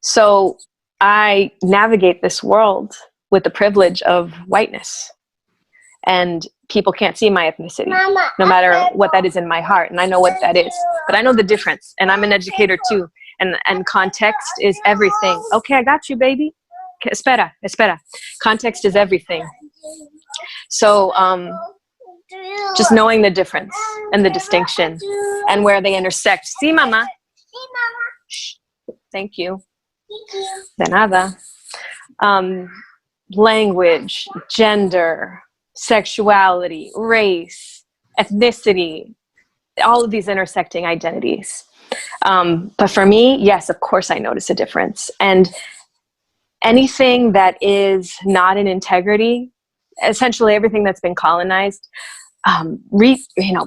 So I navigate this world with the privilege of whiteness. And people can't see my ethnicity, no matter what that is in my heart. And I know what that is. But I know the difference. And I'm an educator too. And context is everything. Okay, I got you, baby. Espera. Context is everything. So just knowing the difference and the distinction and where they intersect. Sí, mama. Shh. Thank you. De nada. Language, gender, sexuality, race, ethnicity, all of these intersecting identities. But for me, yes, of course I notice a difference. And anything that is not in integrity, essentially everything that's been colonized,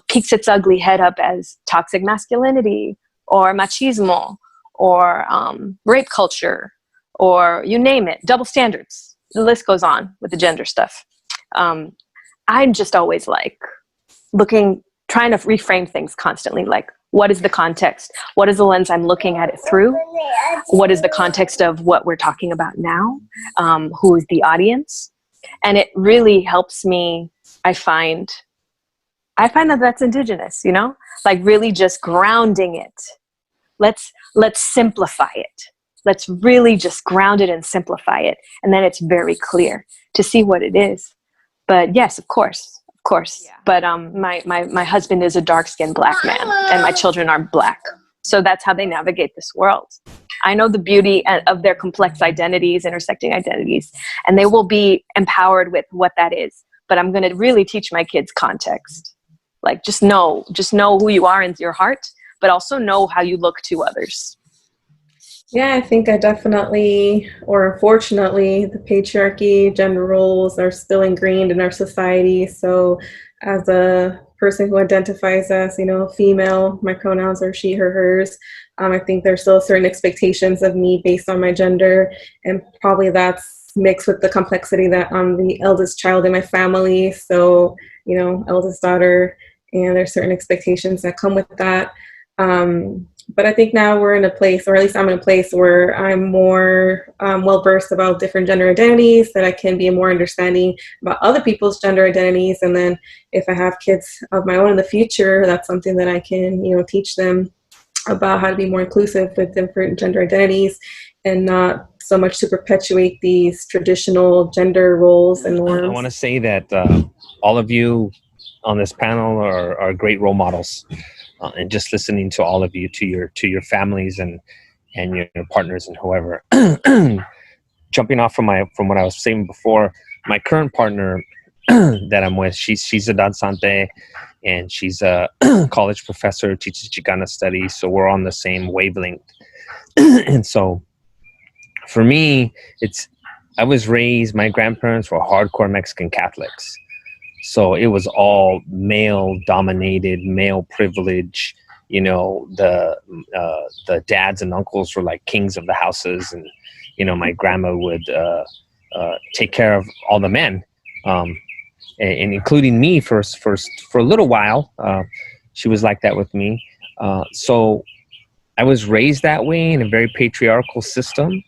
peeks its ugly head up as toxic masculinity or machismo or rape culture, or you name it, double standards. The list goes on with the gender stuff. I'm just always like trying to reframe things constantly. Like, what is the context? What is the lens I'm looking at it through? What is the context of what we're talking about now? Who is the audience? And it really helps me, I find, I find that that's indigenous, you know, like really just grounding it. Let's simplify it. Let's really just ground it and simplify it. And then it's very clear to see what it is. But yes, of course. Yeah. But my husband is a dark-skinned Black man, and my children are Black. So that's how they navigate this world. I know the beauty of their complex identities, intersecting identities, and they will be empowered with what that is. But I'm going to really teach my kids context. Like, just know who you are in your heart, but also know how you look to others. Yeah, I think I definitely, or unfortunately, the patriarchy, gender roles are still ingrained in our society. So as a person who identifies as, you know, female, my pronouns are she, her, hers. I think there's still certain expectations of me based on my gender. And probably that's mixed with the complexity that I'm the eldest child in my family. So, you know, eldest daughter, and there's certain expectations that come with that. But I think now we're in a place, or at least I'm in a place where I'm more well-versed about different gender identities, that I can be more understanding about other people's gender identities. And then if I have kids of my own in the future, that's something that I can, you know, teach them about how to be more inclusive with different gender identities, and not so much to perpetuate these traditional gender roles and norms. I want to say that all of you on this panel are great role models. And just listening to all of you, to your families and your partners and whoever. Jumping off from what I was saying before, my current partner that I'm with, she's a dansante, and she's a college professor, teaches Chicana studies, so we're on the same wavelength. And so for me, I was raised, my grandparents were hardcore Mexican Catholics. So it was all male dominated, male privilege. You know, the dads and uncles were like kings of the houses, and you know, my grandma would take care of all the men, and including me for a little while. She was like that with me. So I was raised that way in a very patriarchal system.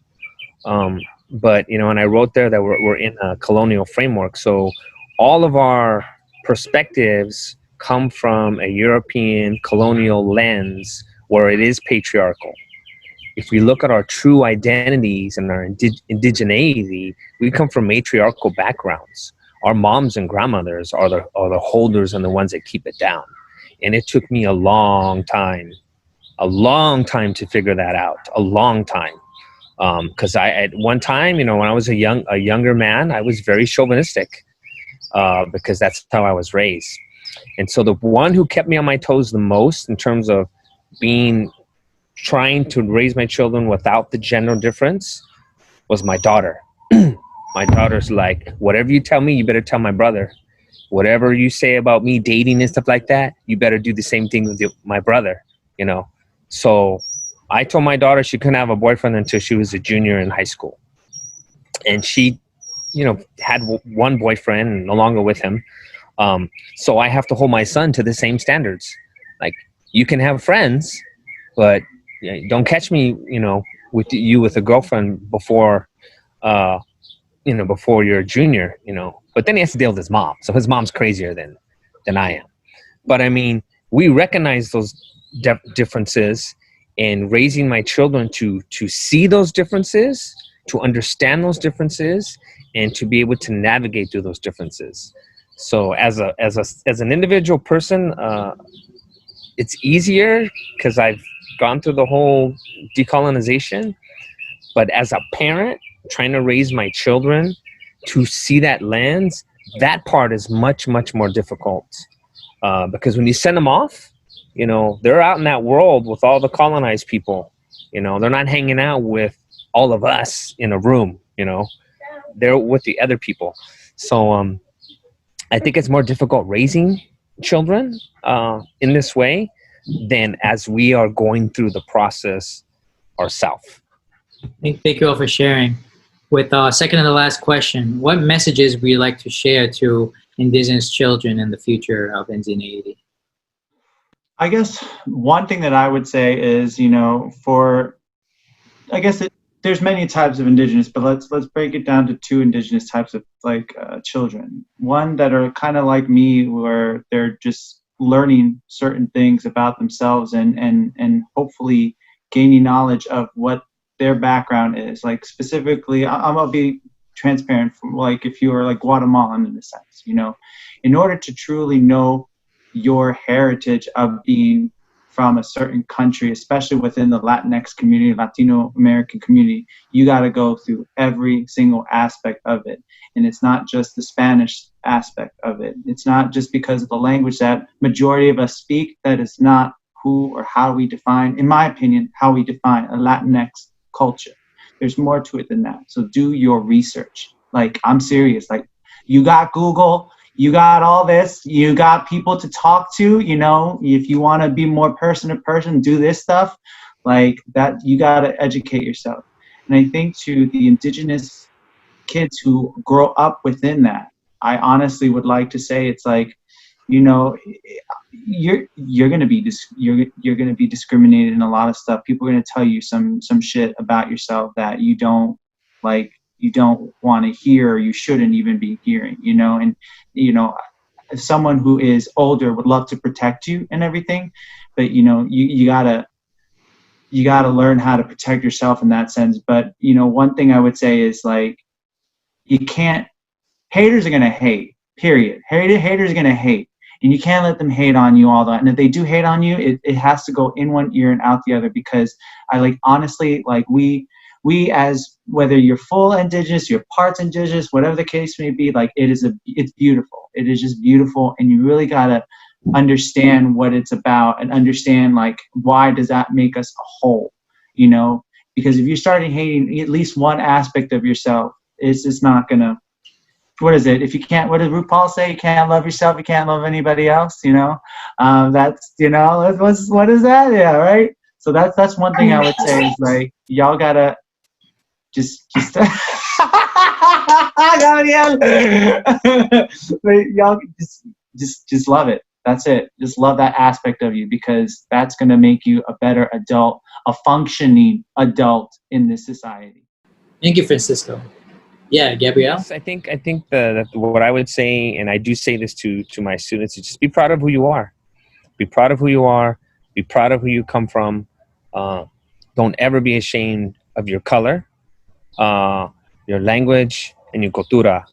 But you know, and I wrote there that we're in a colonial framework. So all of our perspectives come from a European colonial lens where it is patriarchal. If we look at our true identities and our indigeneity, we come from matriarchal backgrounds. Our moms and grandmothers are the holders and the ones that keep it down. And it took me a long time to figure that out, a long time. Because I, at one time, you know, when I was a younger man, I was very chauvinistic. Because that's how I was raised. And so the one who kept me on my toes the most in terms of trying to raise my children without the gender difference was my daughter. My daughter's like, whatever you tell me, you better tell my brother. Whatever you say about me dating and stuff like that, you better do the same thing with my brother, you know? So I told my daughter she couldn't have a boyfriend until she was a junior in high school. And she, you know, had one boyfriend and no longer with him. So I have to hold my son to the same standards. Like, you can have friends, but don't catch me, you know, with a girlfriend before you're a junior, you know. But then he has to deal with his mom. So his mom's crazier than I am. But I mean, we recognize those differences, and raising my children to see those differences, to understand those differences, and to be able to navigate through those differences. So as an individual person, it's easier because I've gone through the whole decolonization. But as a parent, trying to raise my children to see that lens, that part is much, much more difficult. Because when you send them off, you know, they're out in that world with all the colonized people. You know, they're not hanging out with all of us in a room, you know. They're with the other people. So I think it's more difficult raising children in this way than as we are going through the process ourselves. Thank you all for sharing. With our second and the last question, what messages would you like to share to Indigenous children in the future of indigeneity? I guess one thing that I would say is, you know, there's many types of Indigenous, but let's break it down to two Indigenous types of children. One that are kind of like me, where they're just learning certain things about themselves and hopefully gaining knowledge of what their background is. Like specifically, I'm gonna be transparent, from like if you are like Guatemalan in a sense, you know, in order to truly know your heritage of being from a certain country, especially within the Latinx community, Latino American community, you got to go through every single aspect of it. And it's not just the Spanish aspect of it. It's not just because of the language that majority of us speak. That is not who or how we define, in my opinion, how we define a Latinx culture. There's more to it than that. So do your research. Like, I'm serious. Like, you got Google, you got all this, you got people to talk to, you know, if you want to be more person to person, do this stuff like that. You got to educate yourself. And I think to the indigenous kids who grow up within that, I honestly would like to say it's like, you know, you're going to be you're going to be discriminated in a lot of stuff. People are going to tell you some shit about yourself that you don't like, you don't want to hear, or you shouldn't even be hearing, you know. And you know, as someone who is older would love to protect you and everything, but you know, you gotta learn how to protect yourself in that sense. But you know, one thing I would say is like, you can't, haters are gonna hate, period. Haters are gonna hate, and you can't let them hate on you all that. And if they do hate on you, it has to go in one ear and out the other, because I like, honestly, like we as, whether you're full indigenous, you're parts indigenous, whatever the case may be, like it's beautiful. It is just beautiful. And you really got to understand what it's about and understand like, why does that make us a whole, you know? Because if you started hating at least one aspect of yourself, it's just not gonna, what is it? If you can't, what did RuPaul say? You can't love yourself, you can't love anybody else, you know? That's, you know, what is that? Yeah, right? So that's one thing I would say is like, y'all gotta, just Gabriel. But y'all just love it. That's it. Just love that aspect of you, because that's going to make you a better adult, a functioning adult in this society. Thank you, Francisco. Yeah, Gabrielle? I think that what I would say, and I do say this to my students, is just be proud of who you are. Be proud of who you are. Be proud of who you come from. Don't ever be ashamed of your color, your language, and your cultura.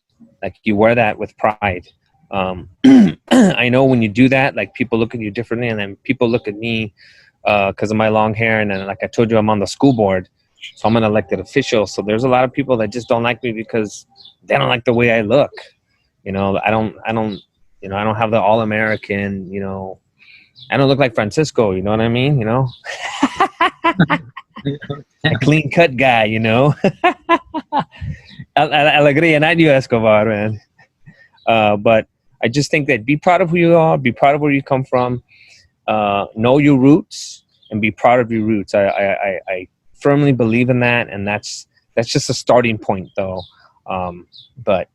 Like, you wear that with pride. I know when you do that, like, people look at you differently, and then people look at me because of my long hair, and then, like I told you, I'm on the school board, so I'm an elected official. So there's a lot of people that just don't like me because they don't like the way I look. You know, I don't have the all-American, you know, I don't look like Francisco, you know what I mean? You know, a clean cut guy, you know. Alegría, not you, Escobar, man. But I just think that be proud of who you are, be proud of where you come from, know your roots, and be proud of your roots. I firmly believe in that, and that's just a starting point, though. But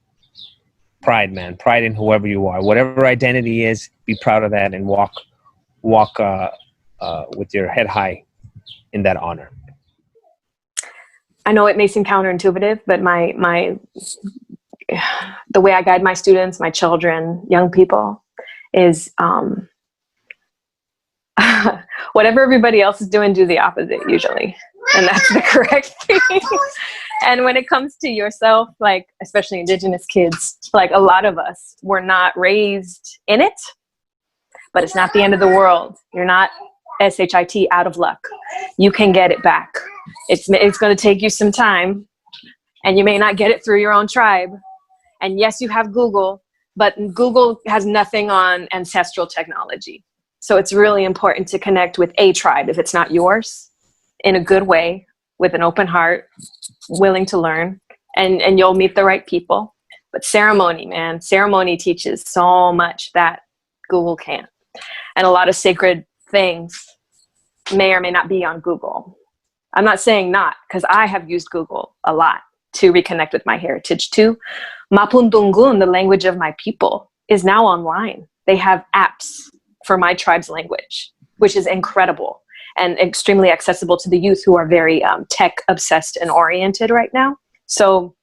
pride, man, pride in whoever you are, whatever identity is, be proud of that, and walk with your head high in that honor. I know it may seem counterintuitive, but the way I guide my students, my children, young people, is whatever everybody else is doing, do the opposite usually. And that's the correct thing. And when it comes to yourself, like, especially indigenous kids, like a lot of us, we're not raised in it, but it's not the end of the world. You're not SHIT out of luck. You can get it back. It's going to take you some time, and you may not get it through your own tribe. And yes, you have Google, but Google has nothing on ancestral technology. So it's really important to connect with a tribe, if it's not yours, in a good way, with an open heart, willing to learn, and you'll meet the right people. But ceremony, man, ceremony teaches so much that Google can't. And a lot of sacred things may or may not be on Google. I'm not saying not, because I have used Google a lot to reconnect with my heritage too. Mapundungun, the language of my people, is now online. They have apps for my tribe's language, which is incredible and extremely accessible to the youth who are very tech obsessed and oriented right now. So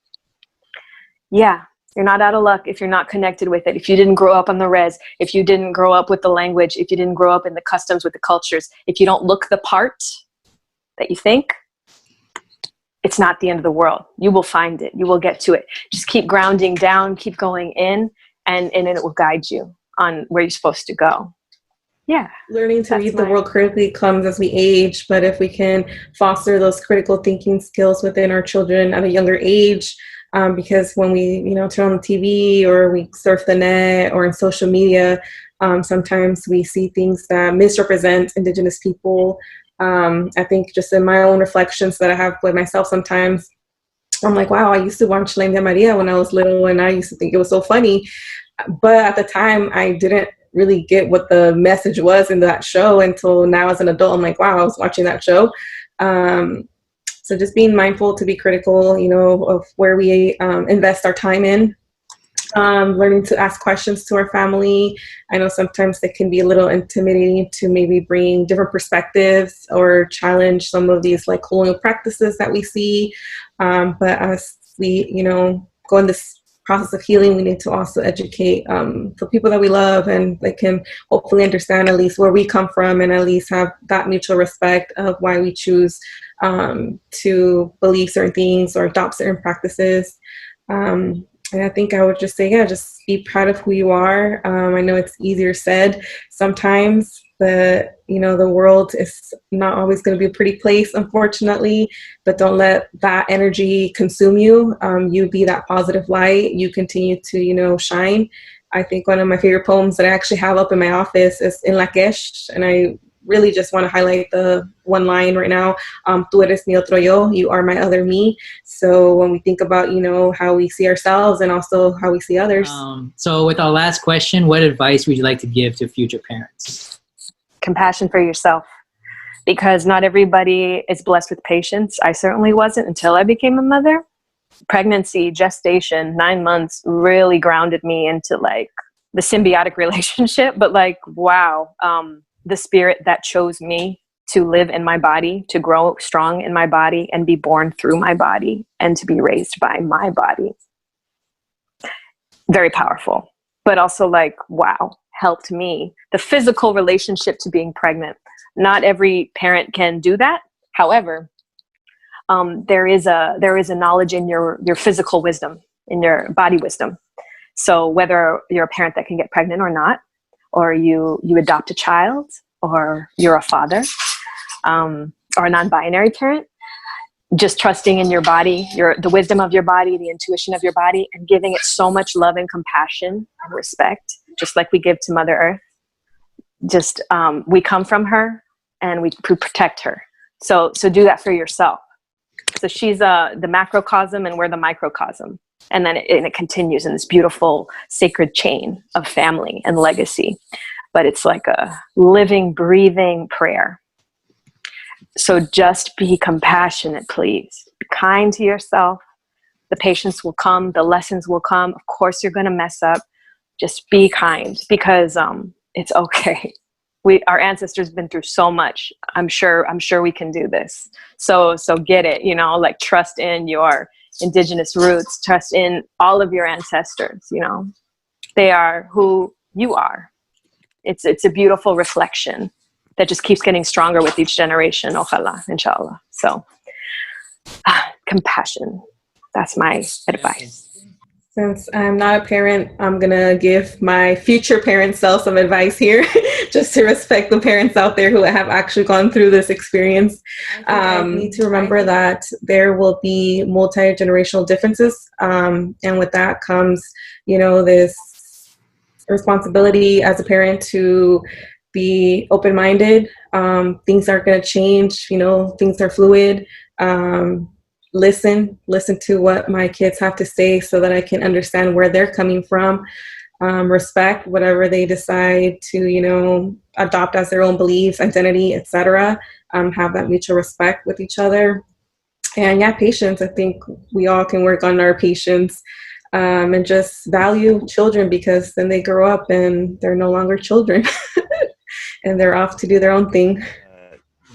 yeah, You're not out of luck if you're not connected with it. If you didn't grow up on the res, if you didn't grow up with the language, if you didn't grow up in the customs with the cultures, if you don't look the part that you think, it's not the end of the world. You will find it. You will get to it. Just keep grounding down, keep going in, and it will guide you on where you're supposed to go. Yeah. Learning to read the world critically comes as we age, but if we can foster those critical thinking skills within our children at a younger age, because when we, turn on the TV or we surf the net or in social media, sometimes we see things that misrepresent Indigenous people. I think just in my own reflections that I have with myself sometimes, I'm like, wow, I used to watch La India Maria when I was little, and I used to think it was so funny. But at the time, I didn't really get what the message was in that show until now as an adult. I'm like, wow, I was watching that show. So just being mindful to be critical, of where we invest our time in. Learning to ask questions to our family. I know sometimes it can be a little intimidating to maybe bring different perspectives or challenge some of these like colonial practices that we see. But as we, go in this process of healing, we need to also educate the people that we love, and they can hopefully understand at least where we come from, and at least have that mutual respect of why we choose to believe certain things or adopt certain practices. And I think I would just say, just be proud of who you are. I know it's easier said sometimes, but, the world is not always going to be a pretty place, unfortunately, but don't let that energy consume you. You be that positive light. You continue to, shine. I think one of my favorite poems that I actually have up in my office is in Lakesh, and I really just want to highlight the one line right now. Tú eres mi otro yo, you are my other me. So when we think about, how we see ourselves and also how we see others. So with our last question, what advice would you like to give to future parents? Compassion for yourself, because not everybody is blessed with patience. I certainly wasn't until I became a mother. Pregnancy, gestation, 9 months really grounded me into like the symbiotic relationship, but like, wow. The spirit that chose me to live in my body, to grow strong in my body and be born through my body and to be raised by my body. Very powerful, but also like, wow, helped me. The physical relationship to being pregnant. Not every parent can do that. However, there is a knowledge in your physical wisdom, in your body wisdom. So whether you're a parent that can get pregnant or not, or you adopt a child, or you're a father, or a non-binary parent, just trusting in your body, the wisdom of your body, the intuition of your body, and giving it so much love and compassion and respect, just like we give to Mother Earth. Just, we come from her and we protect her. So do that for yourself. So she's the macrocosm and we're the microcosm. And then it continues in this beautiful sacred chain of family and legacy. But it's like a living, breathing prayer. So just be compassionate, please. Be kind to yourself. The patience will come. The lessons will come. Of course, you're going to mess up. Just be kind, because it's okay. Our ancestors been through so much. I'm sure we can do this. So get it, like trust in your Indigenous roots, trust in all of your ancestors, they are who you are. It's a beautiful reflection that just keeps getting stronger with each generation. Ojalá, inshallah. So compassion, that's my advice. Since I'm not a parent, I'm going to give my future parent self some advice here, just to respect the parents out there who have actually gone through this experience. Need to remember that there will be multi-generational differences. And with that comes, this responsibility as a parent to be open-minded. Things aren't going to change, things are fluid. Listen to what my kids have to say so that I can understand where they're coming from. Respect whatever they decide to, adopt as their own beliefs, identity, etc. Have that mutual respect with each other. And patience. I think we all can work on our patience, and just value children, because then they grow up and they're no longer children and they're off to do their own thing.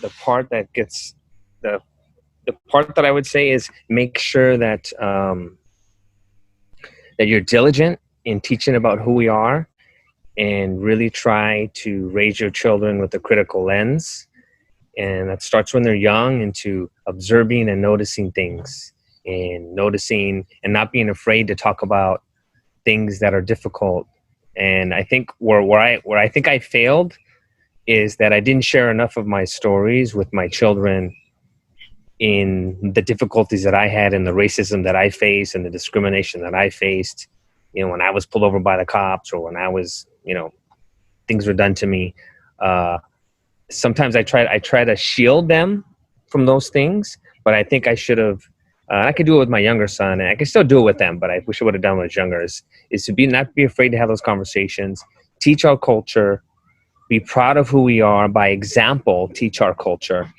The part that gets the part that I would say is make sure that that you're diligent in teaching about who we are, and really try to raise your children with a critical lens. And that starts when they're young, into observing and noticing things, and noticing and not being afraid to talk about things that are difficult. And I think where I think I failed is that I didn't share enough of my stories with my children, in the difficulties that I had and the racism that I faced and the discrimination that I faced, when I was pulled over by the cops, or when I was, things were done to me. Sometimes I try to shield them from those things, but I think I should have, I could do it with my younger son, and I can still do it with them, but I wish I would have done it with younger, is to not be afraid to have those conversations, teach our culture, be proud of who we are, by example, teach our culture,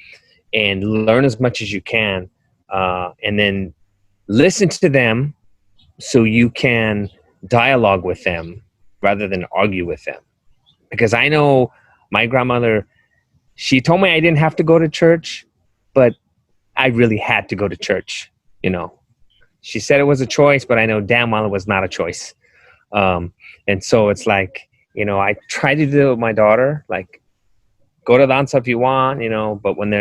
and learn as much as you can, and then listen to them so you can dialogue with them rather than argue with them. Because I know my grandmother, she told me I didn't have to go to church, but I really had to go to church. She said it was a choice, but I know damn well it was not a choice. And so it's like, I try to do it with my daughter, like, go to danza if you want, but when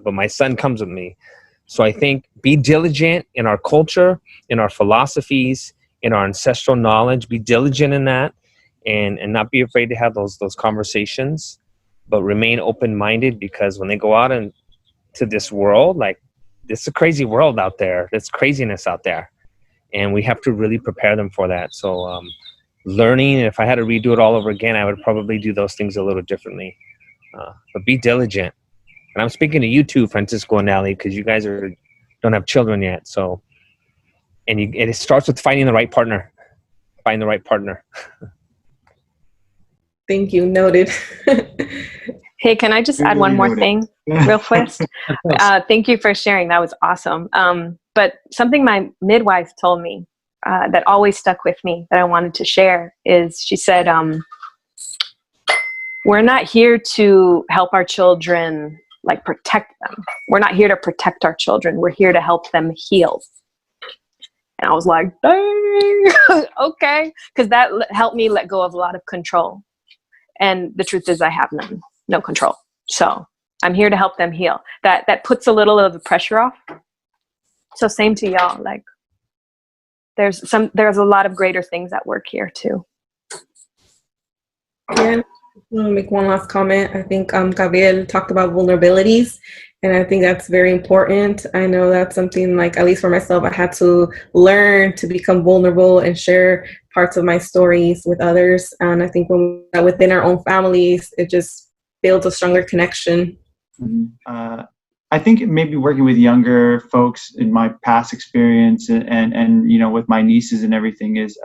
but my son comes with me. So I think be diligent in our culture, in our philosophies, in our ancestral knowledge, be diligent in that, and not be afraid to have those conversations, but remain open-minded, because when they go out into this world, like, it's a crazy world out there. There's craziness out there, and we have to really prepare them for that. So learning, if I had to redo it all over again, I would probably do those things a little differently. But be diligent. And I'm speaking to you too, Francisco and Allie, because you guys don't have children yet. So, and it starts with finding the right partner. Find the right partner. Thank you. Noted. Hey, can I just add one more thing real fast? Thank you for sharing. That was awesome. But something my midwife told me that always stuck with me that I wanted to share is, she said, we're not here to help our children, like, protect them. We're not here to protect our children. We're here to help them heal. And I was like, dang, okay. Because that helped me let go of a lot of control. And the truth is, I have no control. So I'm here to help them heal. That puts a little of the pressure off. So same to y'all. Like, there's a lot of greater things at work here too. Yeah. I'm going to make one last comment. I think Gabriel talked about vulnerabilities, and I think that's very important. I know that's something, like, at least for myself, I had to learn to become vulnerable and share parts of my stories with others. And I think when within our own families, it just builds a stronger connection. I think maybe working with younger folks, in my past experience, and with my nieces and everything, is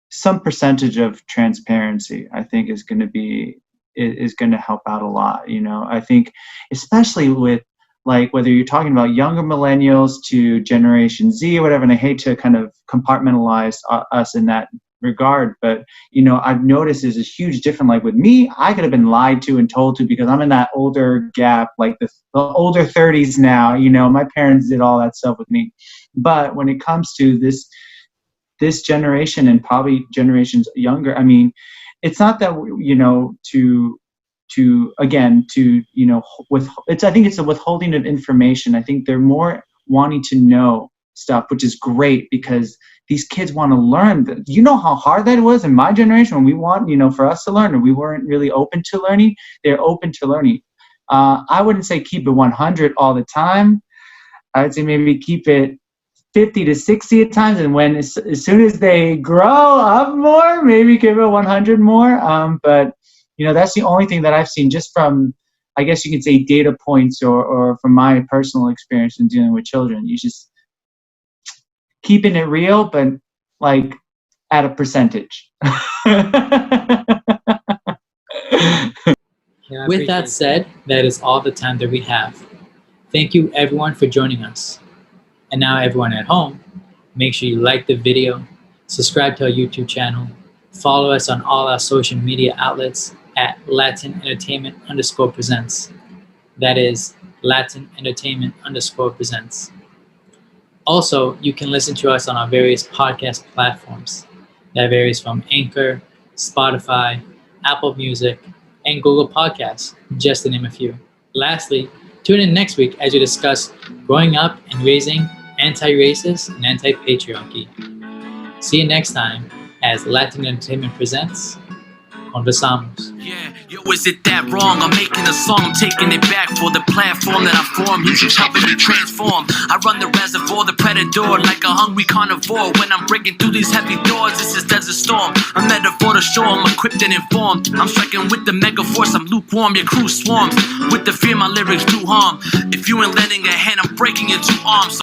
some percentage of transparency, I think, is going to help out a lot. I think, especially with, like, whether you're talking about younger millennials to Generation Z or whatever, and I hate to kind of compartmentalize us in that regard, but I've noticed there's a huge difference. Like with me, I could have been lied to and told to, because I'm in that older gap, like the older 30s now. My parents did all that stuff with me. But when it comes to this generation, and probably generations younger, I mean, it's not that I think it's a withholding of information. I think they're more wanting to know stuff, which is great, because these kids want to learn. How hard that was in my generation when we want, for us to learn, and we weren't really open to learning. They're open to learning. I wouldn't say keep it 100 all the time. I would say maybe keep it 50 to 60 at times, and when as soon as they grow up more, maybe give it 100 more. But that's the only thing that I've seen, just from, I guess you could say, data points, or from my personal experience in dealing with children. You just keeping it real, but like at a percentage. With that said, that is all the time that we have. Thank you everyone for joining us. And now everyone at home, make sure you like the video, subscribe to our YouTube channel, follow us on all our social media outlets at Latin Entertainment _presents. That is Latin Entertainment _presents. Also, you can listen to us on our various podcast platforms. That varies from Anchor, Spotify, Apple Music, and Google Podcasts, just to name a few. Lastly, tune in next week as we discuss growing up and raising anti-racist and anti-patriarchy. See you next time as Latin Entertainment presents Conversamos. Yeah, yo, is it that wrong? I'm making a song, I'm taking it back for the platform that I formed. You should help me transform. I run the reservoir, the predator, like a hungry carnivore. When I'm breaking through these heavy doors, this is Desert Storm. A metaphor to show I'm equipped and informed. I'm striking with the mega force, I'm lukewarm, your crew swarms. With the fear, my lyrics do harm. If you ain't lending a hand, I'm breaking your two arms.